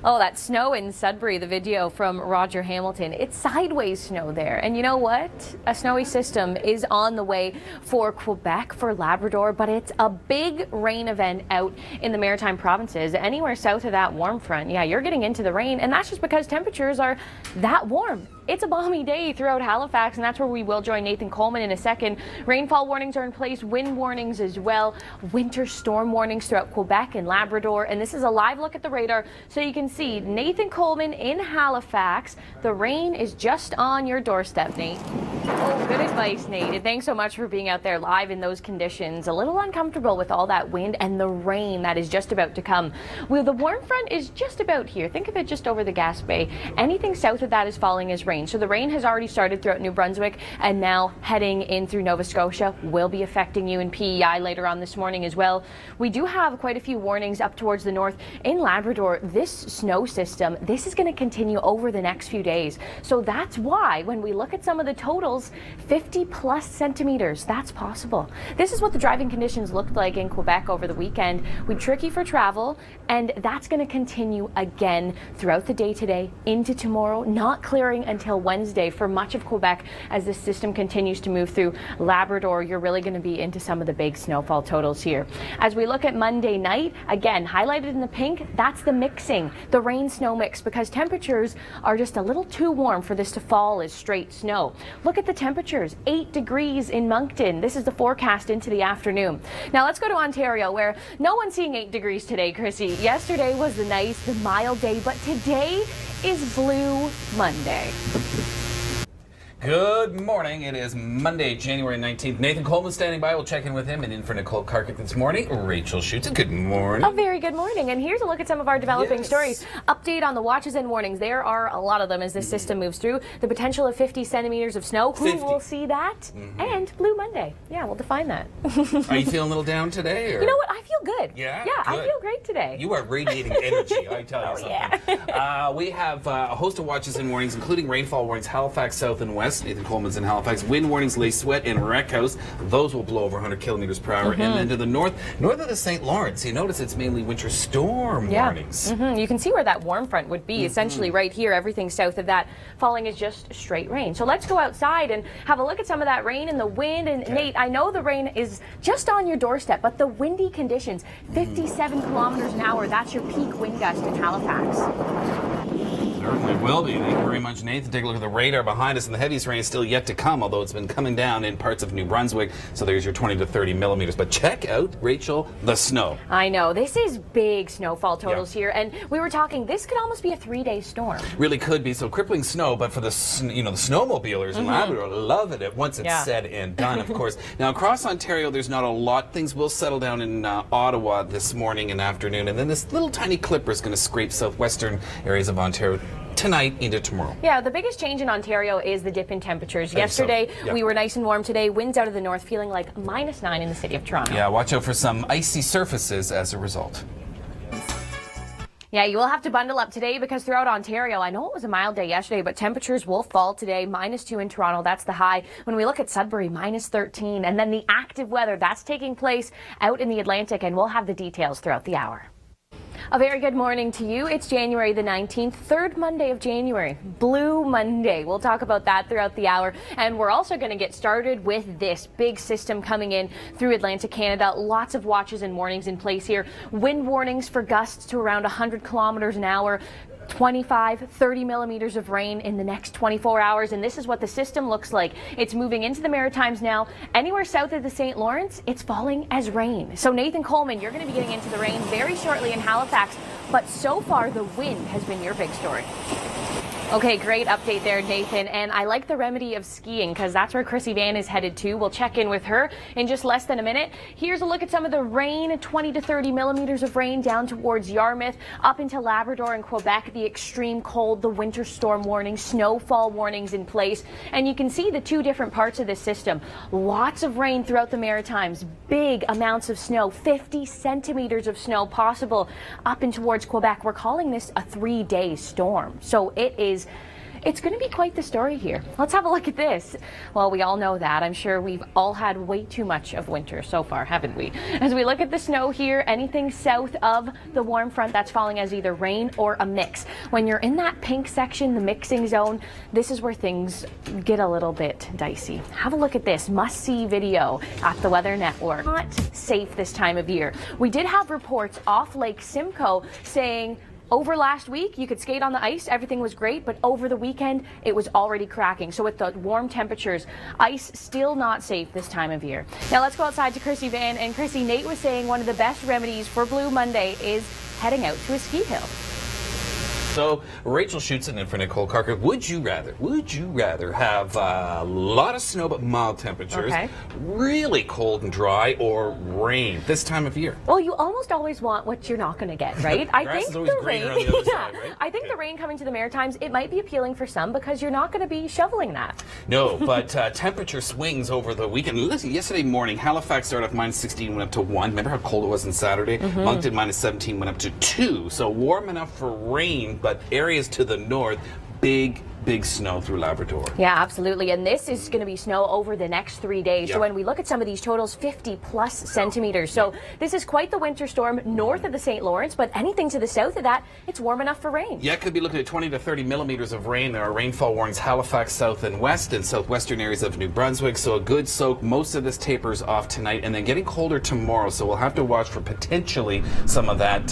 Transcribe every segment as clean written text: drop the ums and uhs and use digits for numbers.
Oh, that snow in Sudbury, the video from Roger Hamilton. It's sideways snow there. And you know what? A snowy system is on the way for Quebec, for Labrador, but it's a big rain event out in the Maritime provinces. Anywhere south of that warm front, yeah, you're getting into the rain, and that's just because temperatures are that warm. It's a balmy day throughout Halifax, and that's where we will join Nathan Coleman in a second. Rainfall warnings are in place, wind warnings as well, winter storm warnings throughout Quebec and Labrador, and this is a live look at the radar so you can see Nathan Coleman in Halifax. The rain is just on your doorstep, Nate. Oh, good advice, Nate. And thanks so much for being out there live in those conditions. A little uncomfortable with all that wind and the rain that is just about to come. Well, the warm front is just about here. Think of it just over the Gas Bay. Anything south of that is falling as rain. So the rain has already started throughout New Brunswick and now heading in through Nova Scotia. Will be affecting you in PEI later on this morning as well. We do have quite a few warnings up towards the north. In Labrador, this snow system, this is going to continue over the next few days. So that's why when we look at some of the totals, 50 plus centimeters, that's possible. This is what the driving conditions looked like in Quebec over the weekend. We tricky for travel, and that's going to continue again throughout the day today into tomorrow, not clearing until Wednesday for much of Quebec as this system continues to move through Labrador. You're really going to be into some of the big snowfall totals here. As we look at Monday night, again, highlighted in the pink, that's the mixing, the rain-snow mix, because temperatures are just a little too warm for this to fall as straight snow. Look at the temperatures, 8 degrees in Moncton. This is the forecast into the afternoon. Now let's go to Ontario, where no one's seeing 8 degrees today, Chrissy. Yesterday was the nice, the mild day, but today is Blue Monday. Good morning. It is Monday, January 19th. Nathan Coleman standing by. We'll check in with him. And in for Nicole Karkic this morning, Rachel Schoutsen. Good morning. A very good morning. And here's a look at some of our developing stories. Update on the watches and warnings. There are a lot of them as this system moves through. The potential of 50 centimeters of snow. Who will see that? And Blue Monday. Yeah, we'll define that. Are you feeling a little down today? Or? You know what? I feel good. Yeah? Yeah, good. I feel great today. You are radiating energy, I tell you something. Yeah. We have a host of watches and warnings, including rainfall warnings, Halifax South and West. Nathan Coleman's in Halifax. Wind warnings, Les Sweat and Wreckhouse. Those will blow over 100 kilometers per hour. And then to the north of the St. Lawrence, you notice it's mainly winter storm warnings. You can see where that warm front would be. Essentially right here, everything south of that falling is just straight rain. So let's go outside and have a look at some of that rain and the wind. And Nate, I know the rain is just on your doorstep, but the windy conditions, 57 kilometers an hour, that's your peak wind gust in Halifax. Certainly will be. Thank you very much, Nathan. Take a look at the radar behind us, and the heaviest rain is still yet to come, although it's been coming down in parts of New Brunswick. So there's your 20 to 30 millimeters. But check out, Rachel, the snow. I know. This is big snowfall totals here. And we were talking, this could almost be a 3-day storm. Really could be. So crippling snow, but for the snowmobilers in Labrador, loving it once it's said and done, of course. Now, across Ontario, there's not a lot. Things will settle down in Ottawa this morning and afternoon. And then this little tiny clipper is going to scrape southwestern areas of Ontario tonight into tomorrow. Yeah, the biggest change in Ontario is the dip in temperatures. Yesterday, we were nice and warm. Today, winds out of the north feeling like -9 in the city of Toronto. Yeah, watch out for some icy surfaces as a result. Yeah, you will have to bundle up today because throughout Ontario, I know it was a mild day yesterday, but temperatures will fall today. -2 in Toronto, that's the high. When we look at Sudbury, -13. And then the active weather, that's taking place out in the Atlantic, and we'll have the details throughout the hour. A very good morning to you. It's January the 19th, third Monday of January, Blue Monday. We'll talk about that throughout the hour. And we're also going to get started with this big system coming in through Atlantic Canada. Lots of watches and warnings in place here. Wind warnings for gusts to around 100 kilometers an hour. 25, 30 millimeters of rain in the next 24 hours, and this is what the system looks like. It's moving into the Maritimes now. Anywhere south of the St. Lawrence, it's falling as rain. So Nathan Coleman, you're going to be getting into the rain very shortly in Halifax, but so far the wind has been your big story. Okay, great update there, Nathan. And I like the remedy of skiing because that's where Chrissy Van is headed to. We'll check in with her in just less than a minute. Here's a look at some of the rain, 20 to 30 millimeters of rain down towards Yarmouth, up into Labrador and Quebec, the extreme cold, the winter storm warning, snowfall warnings in place. And you can see the two different parts of this system. Lots of rain throughout the Maritimes, big amounts of snow, 50 centimeters of snow possible up and towards Quebec. We're calling this a 3-day storm. So it is It's going to be quite the story here. Let's have a look at this. Well, we all know that. I'm sure we've all had way too much of winter so far, haven't we? As we look at the snow here, anything south of the warm front, that's falling as either rain or a mix. When you're in that pink section, the mixing zone, this is where things get a little bit dicey. Have a look at this must-see video at the Weather Network. Not safe this time of year. We did have reports off Lake Simcoe saying over last week, you could skate on the ice, everything was great, but over the weekend, it was already cracking. So with the warm temperatures, ice still not safe this time of year. Now let's go outside to Chrissy Van, and Chrissy, Nate was saying one of the best remedies for Blue Monday is heading out to a ski hill. So, Rachel Schoutsen in for Nicole Carker. Would you rather have a lot of snow but mild temperatures, really cold and dry, or rain this time of year? Well, you almost always want what you're not going to get, right? I think the rain, on the other side, right? I think the rain coming to the Maritimes, it might be appealing for some because you're not going to be shoveling that. No, but temperature swings over the weekend. Listen, yesterday morning, Halifax started off -16, went up to 1. Remember how cold it was on Saturday? Moncton -17, went up to 2. So warm enough for rain, but areas to the north, big snow through Labrador. Yeah, absolutely. And this is going to be snow over the next 3 days. So when we look at some of these totals, 50 plus centimeters. So this is quite the winter storm north of the St. Lawrence, but anything to the south of that, it's warm enough for rain. Yeah, could be looking at 20 to 30 millimeters of rain. There are rainfall warnings Halifax south and west and southwestern areas of New Brunswick. So a good soak. Most of this tapers off tonight and then getting colder tomorrow. So we'll have to watch for potentially some of that.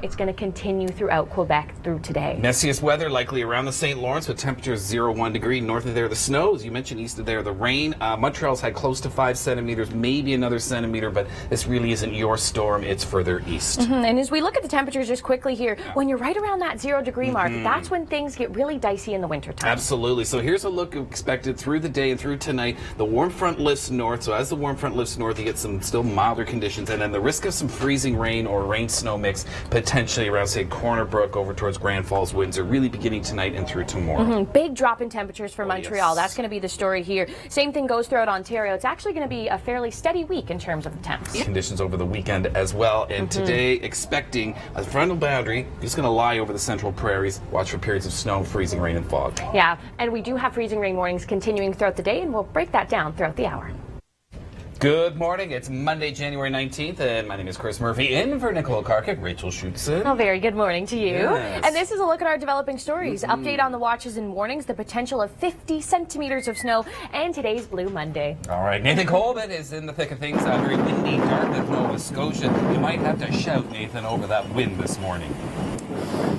It's going to continue throughout Quebec through today. Messiest weather likely around the St. Lawrence with temperatures 0-1 degree. North of there, the snow, as you mentioned, east of there, the rain. Montreal's had close to 5 centimeters, maybe another centimeter, but this really isn't your storm. It's further east. And as we look at the temperatures just quickly here, when you're right around that 0 degree mark, that's when things get really dicey in the wintertime. Absolutely. So here's a look expected through the day and through tonight. The warm front lifts north. So as the warm front lifts north, you get some still milder conditions, and then the risk of some freezing rain or rain-snow mix potentially around, say, Corner Brook over towards Grand Falls, Windsor, really beginning tonight and through tomorrow. Big drop in temperatures for Montreal. That's going to be the story here. Same thing goes throughout Ontario. It's actually going to be a fairly steady week in terms of the temps. Conditions over the weekend as well. And today, expecting a frontal boundary just going to lie over the central prairies. Watch for periods of snow, freezing rain, and fog. Yeah, and we do have freezing rain warnings continuing throughout the day, and we'll break that down throughout the hour. Good morning. It's Monday, January 19th, and my name is Chris Murphy, in for Nicole Carker, Rachel Schoutsen. Oh, very good morning to you. Yes. And this is a look at our developing stories. Update on the watches and warnings, the potential of 50 centimeters of snow, and today's Blue Monday. All right, Nathan Coleman is in the thick of things. Very windy, Dartmouth, Nova Scotia. You might have to shout, Nathan, over that wind this morning.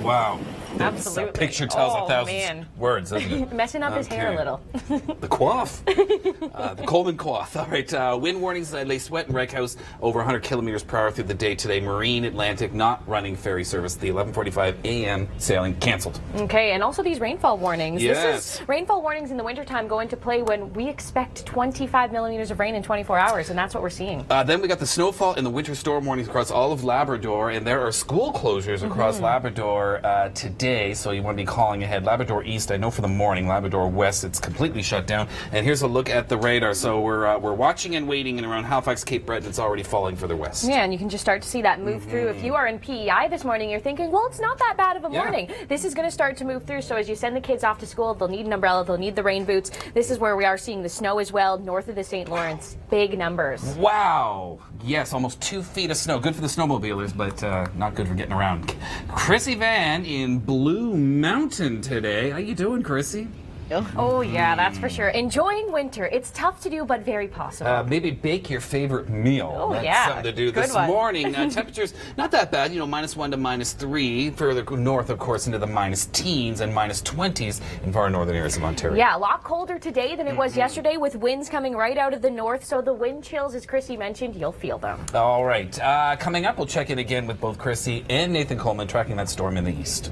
Wow. Absolutely. Picture tells 1,000 words, doesn't it? Messing up his hair a little. The coif. The Coleman coif. All right. Wind warnings, lay sweat in Wreckhouse over 100 kilometers per hour through the day today. Marine Atlantic not running ferry service. The 11:45 a.m. sailing canceled. Okay, and also these rainfall warnings. Yes. This is rainfall warnings in the wintertime go into play when we expect 25 millimeters of rain in 24 hours, and that's what we're seeing. Then we got the snowfall and the winter storm warnings across all of Labrador, and there are school closures across Labrador today. So you want to be calling ahead. Labrador East, I know for the morning. Labrador West, it's completely shut down. And here's a look at the radar. So we're watching and waiting, and around Halifax, Cape Breton, it's already falling further west. Yeah, and you can just start to see that move through. If you are in PEI this morning, you're thinking, well, it's not that bad of a morning. This is going to start to move through. So as you send the kids off to school, they'll need an umbrella, they'll need the rain boots. This is where we are seeing the snow as well, north of the St. Lawrence. Big numbers. Wow. Yes, almost 2 feet of snow. Good for the snowmobilers, but not good for getting around. Chrissy Van in Blue Mountain today. How you doing, Chrissy? Oh, yeah, that's for sure. Enjoying winter. It's tough to do, but very possible. Maybe bake your favorite meal. Oh, That's yeah. something to do Good this one. morning. Temperatures not that bad, -1 to -3. Further north, of course, into the -teens and -20s in far northern areas of Ontario. Yeah, a lot colder today than it was yesterday, with winds coming right out of the north. So the wind chills, as Chrissy mentioned, you'll feel them. All right. Coming up, we'll check in again with both Chrissy and Nathan Coleman tracking that storm in the east.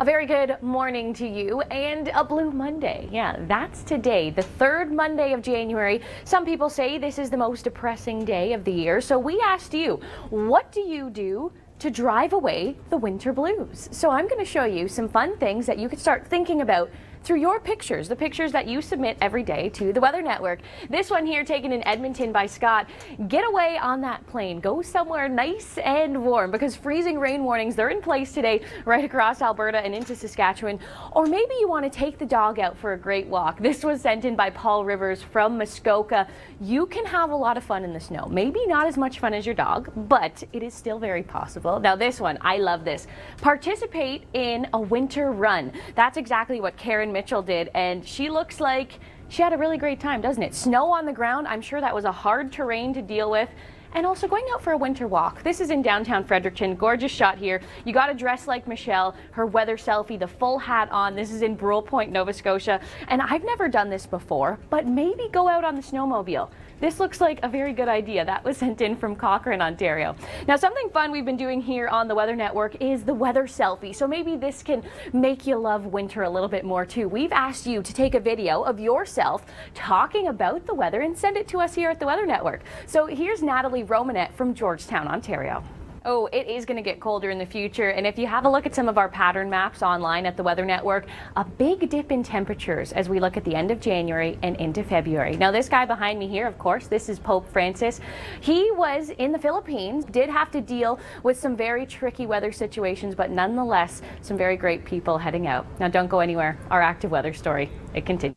A very good morning to you, and a Blue Monday. Yeah, that's today, the third Monday of January. Some people say this is the most depressing day of the year, so we asked you, what do you do to drive away the winter blues? So I'm going to show you some fun things that you could start thinking about through your pictures, the pictures that you submit every day to the Weather Network. This one here taken in Edmonton by Scott. Get away on that plane. Go somewhere nice and warm because freezing rain warnings, they're in place today right across Alberta and into Saskatchewan. Or maybe you want to take the dog out for a great walk. This was sent in by Paul Rivers from Muskoka. You can have a lot of fun in the snow. Maybe not as much fun as your dog, but it is still very possible. Now this one, I love this. Participate in a winter run. That's exactly what Karen Mitchell did, and she looks like she had a really great time, doesn't it? Snow on the ground, I'm sure that was a hard terrain to deal with. And also going out for a winter walk. This is in downtown Fredericton. Gorgeous shot here. You got to dress like Michelle, her weather selfie, the full hat on. This is in Brule Point, Nova Scotia. And I've never done this before, but maybe go out on the snowmobile. This looks like a very good idea. That was sent in from Cochrane, Ontario. Now, something fun we've been doing here on the Weather Network is the weather selfie. So maybe this can make you love winter a little bit more too. We've asked you to take a video of yourself talking about the weather and send it to us here at the Weather Network. So here's Natalie Romanet from Georgetown, Ontario. Oh, it is going to get colder in the future, and if you have a look at some of our pattern maps online at the Weather Network, a big dip in temperatures as we look at the end of January and into February. Now, this guy behind me here, of course, this is Pope Francis. He was in the Philippines, did have to deal with some very tricky weather situations, but nonetheless, some very great people heading out. Now, don't go anywhere. Our active weather story, it continues.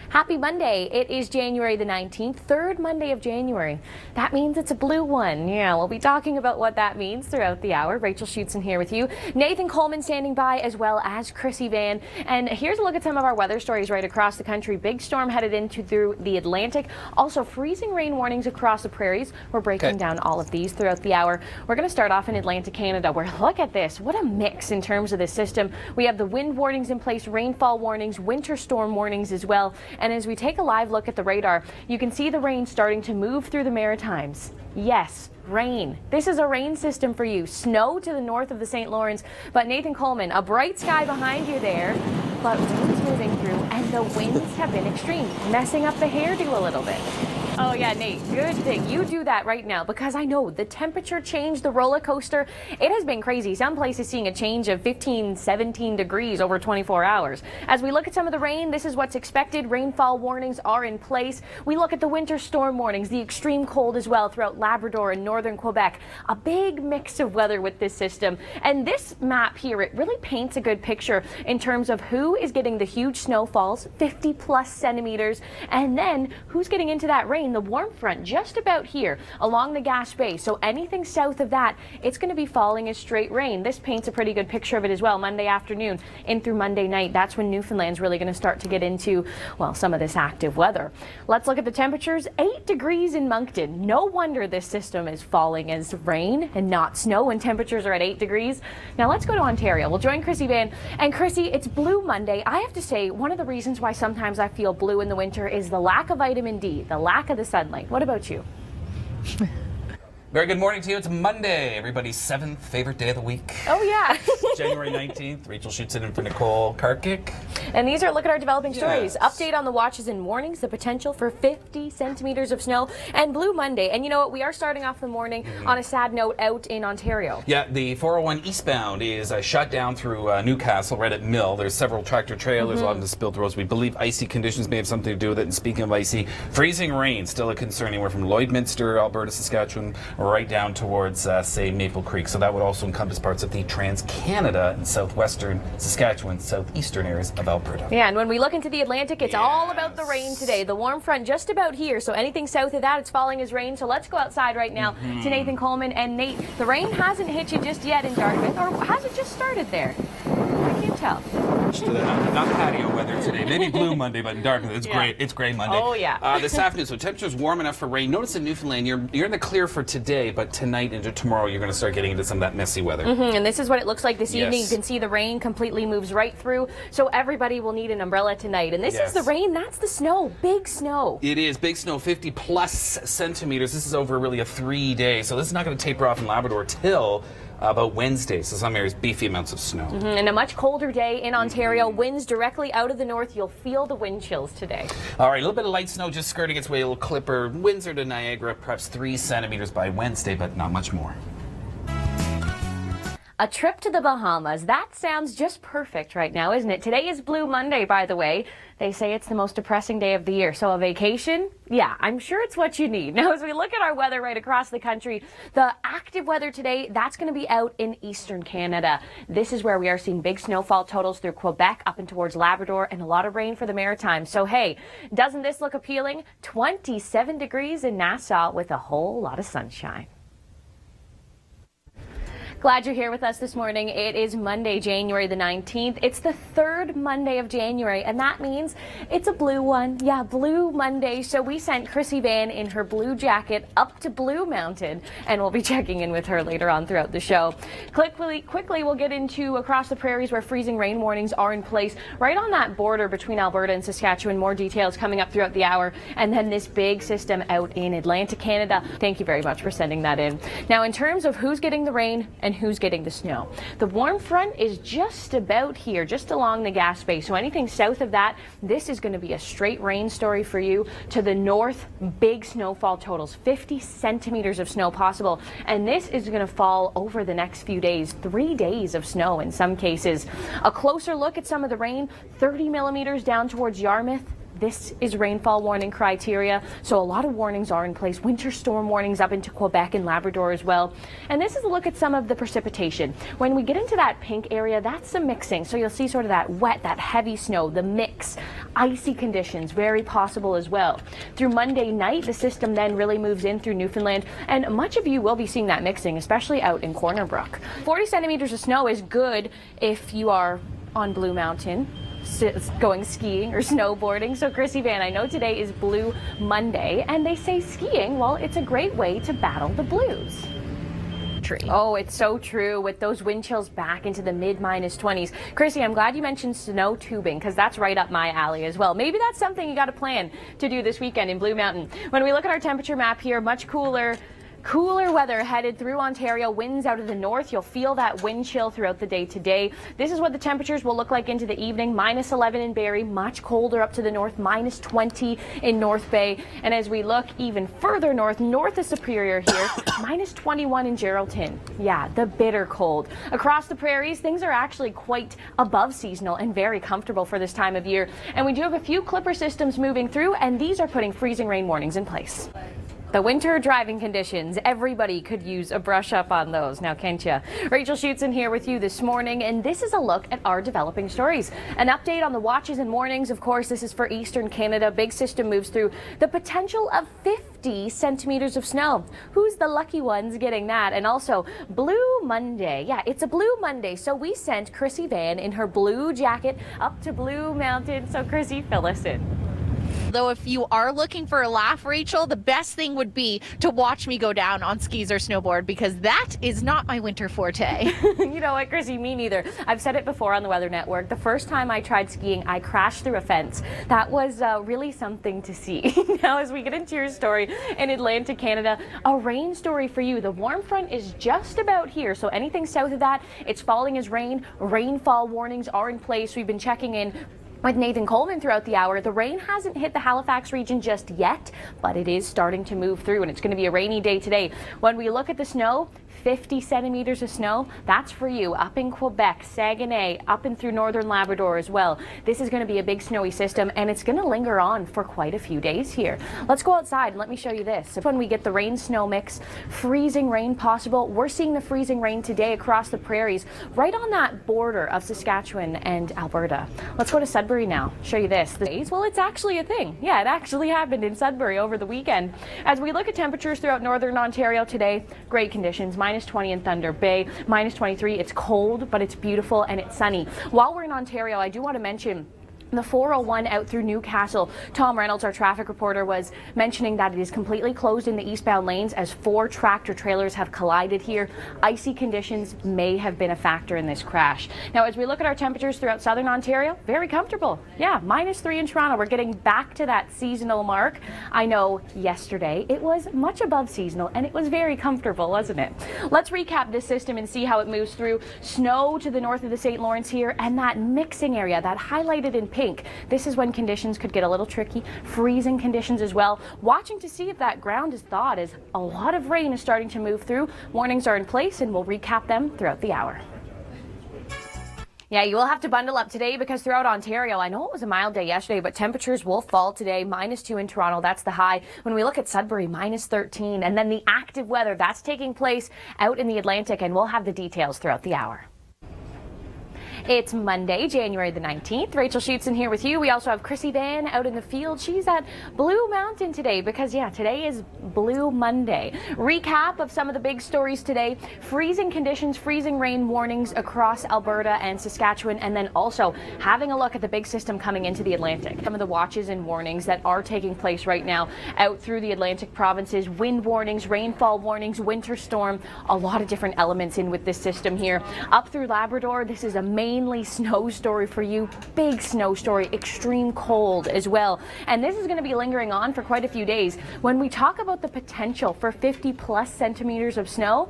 Happy Monday. It is January the 19th, third Monday of January. That means it's a blue one. Yeah, we'll be talking about what that means throughout the hour. Rachel Schoutsen here with you. Nathan Coleman standing by, as well as Chrissy Van. And here's a look at some of our weather stories right across the country. Big storm headed into through the Atlantic. Also freezing rain warnings across the prairies. We're breaking down all of these throughout the hour. We're going to start off in Atlantic Canada, where look at this. What a mix in terms of the system. We have the wind warnings in place, rainfall warnings, winter storm warnings as well. And as we take a live look at the radar, you can see the rain starting to move through the Maritimes. Yes, rain. This is a rain system for you. Snow to the north of the St. Lawrence. But Nathan Coleman, a bright sky behind you there, but rain's moving through and the winds have been extreme, messing up the hairdo a little bit. Oh yeah, Nate, good thing you do that right now because I know the temperature change, the roller coaster, it has been crazy. Some places seeing a change of 15, 17 degrees over 24 hours. As we look at some of the rain, this is what's expected. Rainfall warnings are in place. We look at the winter storm warnings, the extreme cold as well throughout Labrador and northern Quebec. A big mix of weather with this system. And this map here, it really paints a good picture in terms of who is getting the huge snowfalls, 50 plus centimeters, and then who's getting into that rain. The warm front just about here along the Gas Bay. So anything south of that, it's going to be falling as straight rain. This paints a pretty good picture of it as well. Monday afternoon in through Monday night, that's when Newfoundland's really going to start to get into, well, some of this active weather. Let's look at the temperatures. 8 degrees in Moncton. No wonder this system is falling as rain and not snow when temperatures are at 8 degrees. Now let's go to Ontario. We'll join Chrissy Van. And Chrissy, it's Blue Monday. I have to say, one of the reasons why sometimes I feel blue in the winter is the lack of vitamin D, the lack of the sunlight. What about you? Very good morning to you. It's Monday, everybody's 7th favorite day of the week. Oh, yeah. January 19th. Rachel Schoutsen in for Nicole Karkic. And these are, look at our developing stories. Update on the watches and warnings, the potential for 50 centimeters of snow, and Blue Monday. And you know what? We are starting off the morning on a sad note out in Ontario. Yeah, the 401 eastbound is shut down through Newcastle, right at Mill. There's several tractor trailers along the spilled roads. We believe icy conditions may have something to do with it. And speaking of icy, freezing rain still a concern anywhere from Lloydminster, Alberta, Saskatchewan, right down towards, say, Maple Creek. So that would also encompass parts of the Trans-Canada and southwestern Saskatchewan, southeastern areas of Alberta. Yeah, and when we look into the Atlantic, it's all about the rain today. The warm front just about here, so anything south of that, it's falling as rain. So let's go outside right now to Nathan Coleman. And Nate, the rain hasn't hit you just yet in Dartmouth, or has it just started there? I can't tell. Not patio weather today. Maybe Blue Monday, but in Dartmouth, it's great. It's gray Monday. Oh, yeah. This afternoon, so temperature's warm enough for rain. Notice in Newfoundland, you're in the clear for today, but tonight into tomorrow, you're going to start getting into some of that messy weather. And this is what it looks like this evening. You can see the rain completely moves right through, so everybody will need an umbrella tonight. And this is the rain. That's the snow. Big snow. It is. Big snow, 50 plus centimeters. This is over really a 3-day, so this is not going to taper off in Labrador till about Wednesday, so some areas beefy amounts of snow. And a much colder day in Ontario. Winds directly out of the north. You'll feel the wind chills today. All right, a little bit of light snow just skirting its way, a little clipper. Windsor to Niagara, perhaps 3 centimeters by Wednesday, but not much more. A trip to the Bahamas. That sounds just perfect right now, isn't it? Today is Blue Monday, by the way. They say it's the most depressing day of the year. So a vacation? Yeah, I'm sure it's what you need. Now, as we look at our weather right across the country, the active weather today, that's going to be out in eastern Canada. This is where we are seeing big snowfall totals through Quebec up and towards Labrador, and a lot of rain for the Maritimes. So, hey, doesn't this look appealing? 27 degrees in Nassau with a whole lot of sunshine. Glad you're here with us this morning. It is Monday, January the 19th. It's the third Monday of January, and that means it's a blue one. Yeah, Blue Monday. So we sent Chrissy Van in her blue jacket up to Blue Mountain, and we'll be checking in with her later on throughout the show. Quickly, we'll get into across the prairies where freezing rain warnings are in place, right on that border between Alberta and Saskatchewan. More details coming up throughout the hour, and then this big system out in Atlantic Canada. Thank you very much for sending that in. Now, in terms of who's getting the rain and who's getting the snow, the warm front is just about here, just along the Gaspé. So anything south of that, this is going to be a straight rain story for you. To the north, big snowfall totals, 50 centimeters of snow possible. And this is going to fall over the next few days, 3 days of snow in some cases. A closer look at some of the rain, 30 millimeters down towards Yarmouth. This is rainfall warning criteria, so a lot of warnings are in place. Winter storm warnings up into Quebec and Labrador as well. And this is a look at some of the precipitation. When we get into that pink area, that's some mixing. So you'll see sort of that wet, that heavy snow, the mix, icy conditions, very possible as well. Through Monday night, the system then really moves in through Newfoundland, and much of you will be seeing that mixing, especially out in Corner Brook. 40 centimeters of snow is good if you are on Blue Mountain, going skiing or snowboarding. So Chrissy Van, I know today is Blue Monday, and they say skiing, well, it's a great way to battle the blues. Oh, it's so true with those wind chills back into the mid-20s. Chrissy, I'm glad you mentioned snow tubing, because that's right up my alley as well. Maybe that's something you got to plan to do this weekend in Blue Mountain. When we look at our temperature map here, much cooler weather headed through Ontario, winds out of the north. You'll feel that wind chill throughout the day today. This is what the temperatures will look like into the evening. -11 in Barrie, much colder up to the north, -20 in North Bay. And as we look even further north of Superior here, -21 in Geraldton. Yeah, the bitter cold. Across the prairies, things are actually quite above seasonal and very comfortable for this time of year. And we do have a few clipper systems moving through, and these are putting freezing rain warnings in place. The winter driving conditions, everybody could use a brush up on those, now can't you? Rachel Schoutsen here with you this morning, and this is a look at our developing stories. An update on the watches and warnings. Of course, this is for eastern Canada. Big system moves through. The potential of 50 centimeters of snow. Who's the lucky ones getting that? And also, Blue Monday. Yeah, it's a Blue Monday, so we sent Chrissy Van in her blue jacket up to Blue Mountain. So Chrissy, fill us in. Though if you are looking for a laugh, Rachel, the best thing would be to watch me go down on skis or snowboard, because that is not my winter forte. You know what, Chrissy, me neither. I've said it before on the Weather Network. The first time I tried skiing, I crashed through a fence. That was really something to see. Now, as we get into your story in Atlantic Canada, a rain story for you. The warm front is just about here, so anything south of that, it's falling as rain. Rainfall warnings are in place. We've been checking in with Nathan Coleman throughout the hour. The rain hasn't hit the Halifax region just yet, but it is starting to move through, and it's going to be a rainy day today. When we look at the snow, 50 centimeters of snow, that's for you up in Quebec, Saguenay, up and through northern Labrador as well. This is going to be a big snowy system, and it's going to linger on for quite a few days here. Let's go outside and let me show you this. When we get the rain-snow mix, freezing rain possible. We're seeing the freezing rain today across the prairies, right on that border of Saskatchewan and Alberta. Let's go to Sudbury now. Show you this. Well, it's actually a thing. Yeah, it actually happened in Sudbury over the weekend. As we look at temperatures throughout northern Ontario today, great conditions. -20 in Thunder Bay, -23. It's cold, but it's beautiful and it's sunny. While we're in Ontario, I do want to mention the 401 out through Newcastle. Tom Reynolds, our traffic reporter, was mentioning that it is completely closed in the eastbound lanes as 4 tractor trailers have collided here. Icy conditions may have been a factor in this crash. Now, as we look at our temperatures throughout southern Ontario, very comfortable. Yeah, -3 in Toronto. We're getting back to that seasonal mark. I know yesterday it was much above seasonal, and it was very comfortable, wasn't it? Let's recap this system and see how it moves through. Snow to the north of the St. Lawrence here, and that mixing area, that highlighted in pink, this is when conditions could get a little tricky. Freezing conditions as well. Watching to see if that ground is thawed as a lot of rain is starting to move through. Warnings are in place and we'll recap them throughout the hour. Yeah, you will have to bundle up today because throughout Ontario, I know it was a mild day yesterday, but temperatures will fall today. -2 in Toronto, that's the high. When we look at Sudbury, -13. And then the active weather, that's taking place out in the Atlantic, and we'll have the details throughout the hour. It's Monday, January the 19th. Rachel Schoutsen here with you. We also have Chrissy Van out in the field. She's at Blue Mountain today because, yeah, today is Blue Monday. Recap of some of the big stories today. Freezing conditions, freezing rain warnings across Alberta and Saskatchewan, and then also having a look at the big system coming into the Atlantic. Some of the watches and warnings that are taking place right now out through the Atlantic provinces. Wind warnings, rainfall warnings, winter storm, a lot of different elements in with this system here. Up through Labrador, this is a mainly snow story for you. Big snow story, extreme cold as well. And this is going to be lingering on for quite a few days. When we talk about the potential for 50+ centimeters of snow,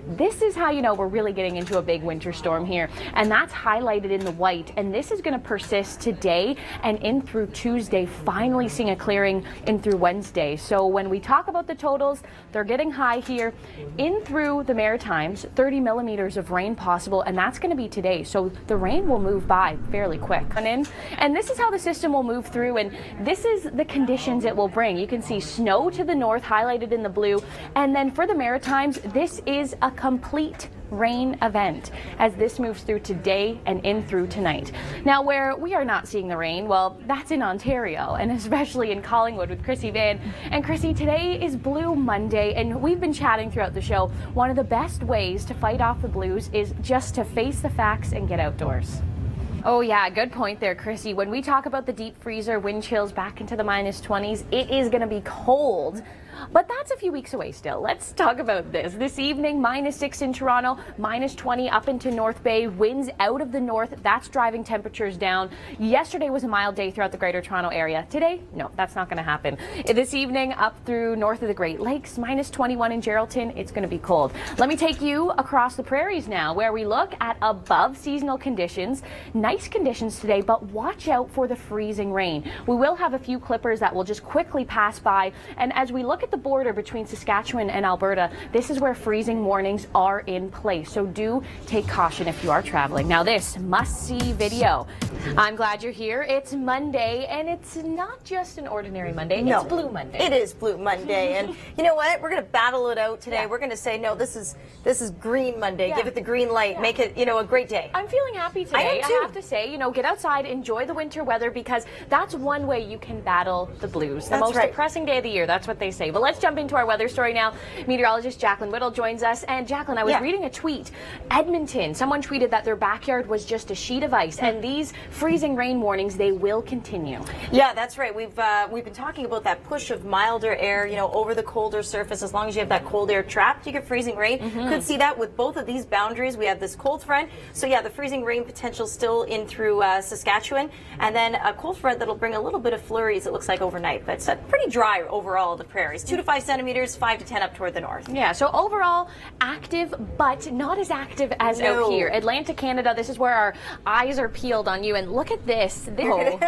this is how you know we're really getting into a big winter storm here, and that's highlighted in the white, and this is going to persist today and in through Tuesday, finally seeing a clearing in through Wednesday. So when we talk about the totals, they're getting high here in through the Maritimes, 30 millimeters of rain possible, and that's going to be today. So the rain will move by fairly quick. And this is how the system will move through, and this is the conditions it will bring. You can see snow to the north highlighted in the blue, and then for the Maritimes, this is a complete rain event as this moves through today and in through tonight. Now, where we are not seeing the rain, well, that's in Ontario, and especially in Collingwood with Chrissy Van. And Chrissy, today is Blue Monday, and we've been chatting throughout the show. One of the best ways to fight off the blues is just to face the facts and get outdoors. Oh yeah, good point there, Chrissy. When we talk about the deep freezer, wind chills back into the -20s, it is going to be cold. But that's a few weeks away still. Let's talk about this. This evening, -6 in Toronto, -20 up into North Bay. Winds out of the north, that's driving temperatures down. Yesterday was a mild day throughout the Greater Toronto area. Today, no, that's not going to happen. This evening, up through north of the Great Lakes, -21 in Geraldton, it's going to be cold. Let me take you across the prairies now, where we look at above seasonal conditions. Nice conditions today, but watch out for the freezing rain. We will have a few clippers that will just quickly pass by, and as we look at the border between Saskatchewan and Alberta, this is where freezing warnings are in place. So do take caution if you are traveling. Now this must-see video. I'm glad you're here. It's Monday, and it's not just an ordinary Monday. No, it's Blue Monday. It is Blue Monday, and you know what? We're going to battle it out today. Yeah. We're going to say no. This is Green Monday. Yeah. Give it the green light. Yeah. Make it a great day. I'm feeling happy today. I am too. I have to say, get outside, enjoy the winter weather, because that's one way you can battle the blues. The That's most right. depressing day of the year. That's what they say. But let's jump into our weather story now. Meteorologist Jacqueline Whittle joins us. And Jacqueline, I was reading a tweet. Edmonton, someone tweeted that their backyard was just a sheet of ice, and these freezing rain warnings, they will continue. Yeah, that's right. We've been talking about that push of milder air, over the colder surface. As long as you have that cold air trapped, you get freezing rain. Could see that with both of these boundaries. We have this cold front, so yeah, the freezing rain potential still in through Saskatchewan, and then a cold front that'll bring a little bit of flurries. It looks like overnight, but it's pretty dry overall. The prairies, 2 to 5 centimeters, 5 to 10 up toward the north. Yeah, so overall active, but not as active as out here. Atlantic Canada, this is where our eyes are peeled on you, and look at this. Well,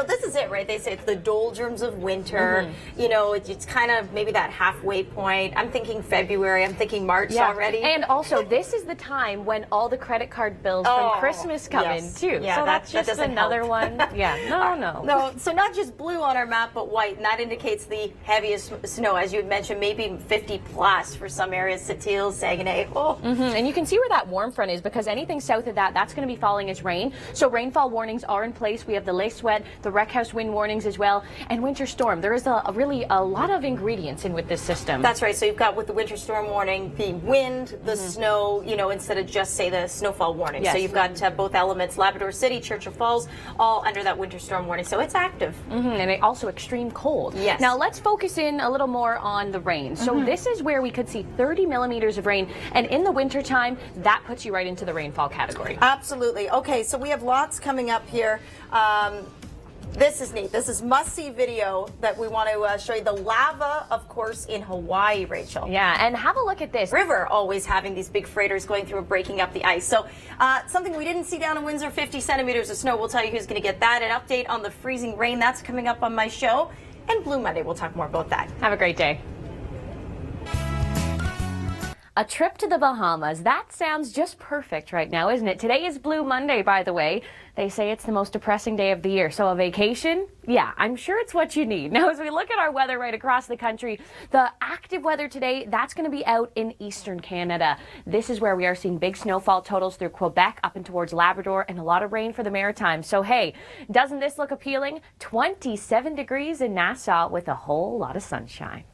this is it, right? They say it's the doldrums of winter. It's kind of maybe that halfway point. I'm thinking February. I'm thinking March already. And also, this is the time when all the credit card bills from Christmas come in too. Yeah, so that's just another one. Yeah, no. So not just blue on our map, but white, and that indicates the heaviest snow, as you had mentioned, maybe 50 plus for some areas, Sept-Îles, Saguenay. And you can see where that warm front is, because anything south of that, that's going to be falling as rain. So rainfall warnings are in place. We have the lake sweat, the wreck house wind warnings as well, and winter storm. There is really a lot of ingredients in with this system. That's right. So you've got, with the winter storm warning, the wind, the snow, instead of just say the snowfall warning. Yes. So you've got both elements, Labrador City, Churchill Falls, all under that winter storm warning. So it's active. And it also extreme cold. Yes. Now let's focus in a little more on the rain. So this is where we could see 30 millimeters of rain, and in the wintertime, that puts you right into the rainfall category. Absolutely. Okay, so we have lots coming up here. This is neat. This is must-see video that we want to show you. The lava, of course, in Hawaii, Rachel. Yeah, and have a look at this. River always having these big freighters going through and breaking up the ice. So something we didn't see down in Windsor, 50 centimeters of snow. We'll tell you who's going to get that. An update on the freezing rain. That's coming up on my show. And Blue Monday, we'll talk more about that. Have a great day. A trip to the Bahamas. That sounds just perfect right now, isn't it? Today is Blue Monday, by the way. They say it's the most depressing day of the year. So a vacation? Yeah, I'm sure it's what you need. Now, as we look at our weather right across the country, the active weather today, that's going to be out in eastern Canada. This is where we are seeing big snowfall totals through Quebec up and towards Labrador and a lot of rain for the Maritimes. So, hey, doesn't this look appealing? 27 degrees in Nassau with a whole lot of sunshine.